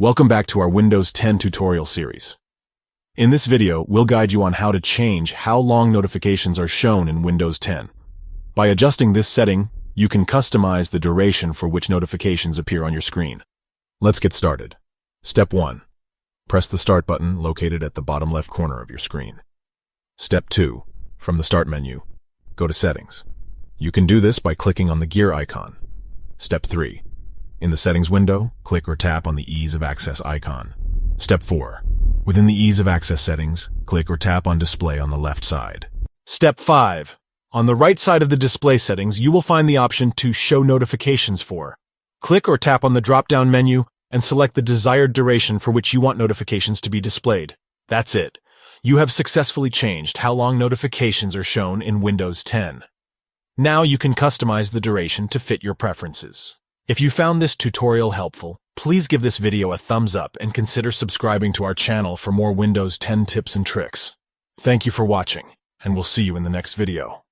Welcome back to our Windows 10 tutorial series. In this video, we'll guide you on how to change how long notifications are shown in Windows 10. By adjusting this setting, you can customize the duration for which notifications appear on your screen. Let's get started. Step 1. Press the Start button located at the bottom left corner of your screen. Step 2. From the Start menu, go to Settings. You can do this by clicking on the gear icon. Step 3. In the Settings window, click or tap on the Ease of Access icon. Step 4. Within the Ease of Access settings, click or tap on Display on the left side. Step 5. On the right side of the display settings, you will find the option to Show Notifications for. Click or tap on the drop-down menu and select the desired duration for which you want notifications to be displayed. That's it. You have successfully changed how long notifications are shown in Windows 10. Now you can customize the duration to fit your preferences. If you found this tutorial helpful, please give this video a thumbs up and consider subscribing to our channel for more Windows 10 tips and tricks. Thank you for watching, and we'll see you in the next video.